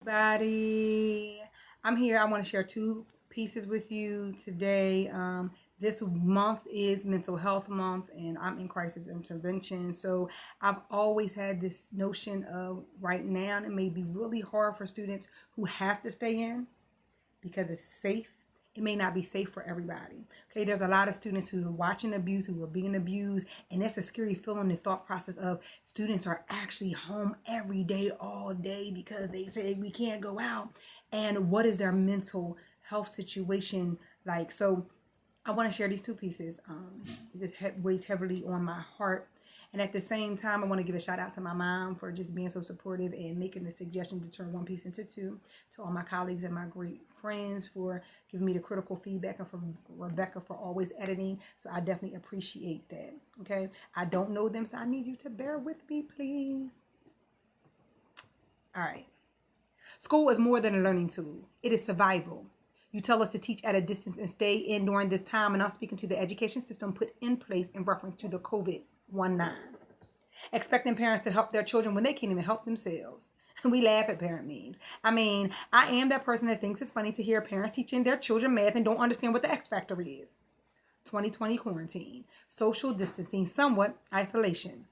everybody. I'm here. I want to share two pieces with you today. This month is Mental Health Month, and I'm in crisis intervention. So I've always had this notion of right now it may be really hard for students who have to stay in because it's safe. It may not be safe for everybody. Okay, there's a lot of students who are watching abuse, who are being abused, and that's a scary feeling. The thought process of students are actually home every day, all day, because they say we can't go out. And what is their mental health situation like? So I want to share these two pieces. It just weighs heavily on my heart. And at the same time, I want to give a shout out to my mom for just being so supportive and making the suggestion to turn one piece into two. To all my colleagues and my great friends for giving me the critical feedback, and for Rebecca for always editing. So I definitely appreciate that. Okay. I don't know them, so I need you to bear with me, please. All right. School is more than a learning tool. It is survival. You tell us to teach at a distance and stay in during this time, and I'm speaking to the education system put in place in reference to the COVID-19. Expecting parents to help their children when they can't even help themselves. We laugh at parent memes. I mean, I am that person that thinks it's funny to hear parents teaching their children math and don't understand what the X factor is. 2020 quarantine, social distancing, somewhat isolation.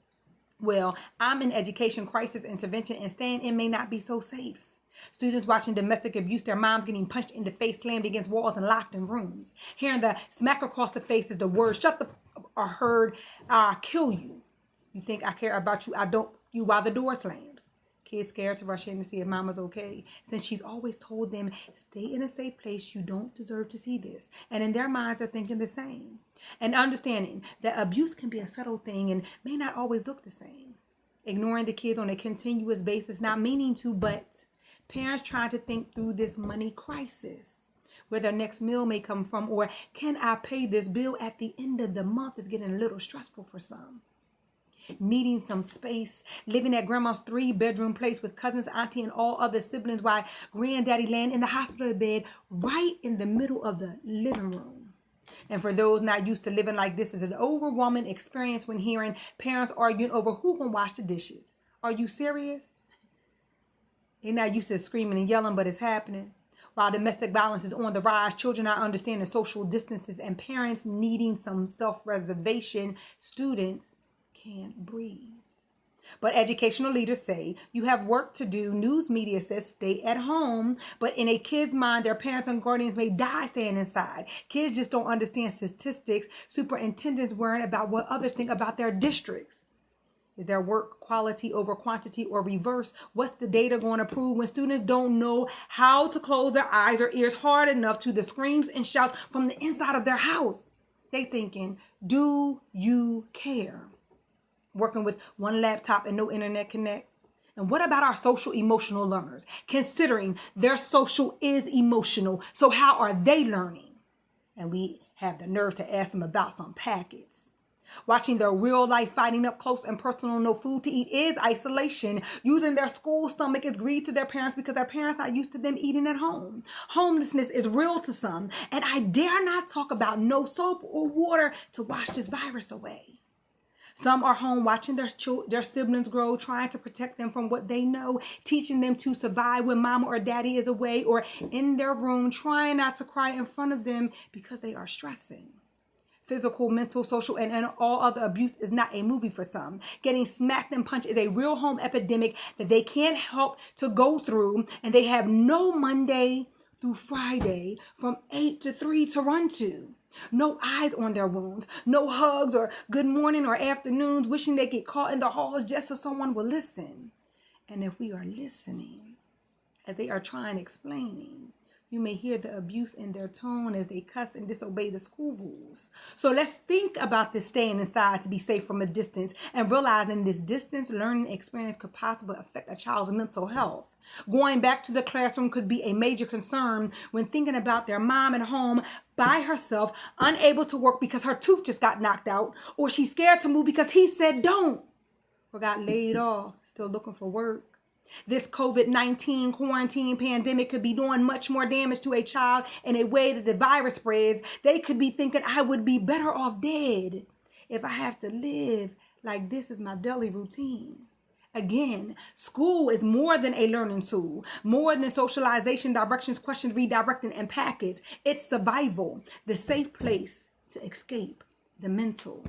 Well, I'm in education crisis intervention, and staying in may not be so safe. Students watching domestic abuse, their moms getting punched in the face, slammed against walls, and locked in rooms. Hearing the smack across the face as the words "shut the" are heard, "I'll kill you." You think I care about you? I don't. You while the door slams. Kids scared to rush in to see if mama's okay, since she's always told them, stay in a safe place. You don't deserve to see this. And in their minds are thinking the same. And understanding that abuse can be a subtle thing and may not always look the same. Ignoring the kids on a continuous basis, not meaning to, but parents trying to think through this money crisis, where their next meal may come from, or can I pay this bill at the end of the month, is getting a little stressful for some. Needing some space, living at grandma's 3-bedroom place with cousins, auntie, and all other siblings, while granddaddy laying in the hospital bed right in the middle of the living room. And for those not used to living like this, is an overwhelming experience when hearing parents arguing over who can wash the dishes. Are you serious? They're not used to screaming and yelling, but it's happening. While domestic violence is on the rise, children not understanding social distances, and parents needing some self-reservation, students can't breathe. But educational leaders say you have work to do. News media says stay at home. But in a kid's mind, their parents and guardians may die staying inside. Kids just don't understand statistics. Superintendents worrying about what others think about their districts. Is their work quality over quantity, or reverse? What's the data going to prove when students don't know how to close their eyes or ears hard enough to the screams and shouts from the inside of their house? They thinking, do you care? Working with one laptop and no internet connect. And what about our social emotional learners? Considering their social is emotional, so how are they learning? And we have the nerve to ask them about some packets. Watching their real life fighting up close and personal, no food to eat is isolation. Using their school stomach is greed to their parents because their parents not used to them eating at home. Homelessness is real to some, and I dare not talk about no soap or water to wash this virus away. Some are home watching their siblings grow, trying to protect them from what they know, teaching them to survive when mama or daddy is away, or in their room, trying not to cry in front of them because they are stressing. Physical, mental, social, and all other abuse is not a movie for some. Getting smacked and punched is a real home epidemic that they can't help to go through, and they have no Monday through Friday from 8 to 3 to run to. No eyes on their wounds, no hugs or good morning or afternoons, wishing they get caught in the halls just so someone will listen. And if we are listening, as they are trying explaining, you may hear the abuse in their tone as they cuss and disobey the school rules. So let's think about this staying inside to be safe from a distance, and realizing this distance learning experience could possibly affect a child's mental health. Going back to the classroom could be a major concern when thinking about their mom at home by herself, unable to work because her tooth just got knocked out, or she's scared to move because he said don't, or got laid off, still looking for work. This COVID-19 quarantine pandemic could be doing much more damage to a child in a way that the virus spreads. They could be thinking, I would be better off dead if I have to live like this is my daily routine. Again, school is more than a learning tool, more than socialization, directions, questions, redirecting, and packets. It's survival, the safe place to escape the mental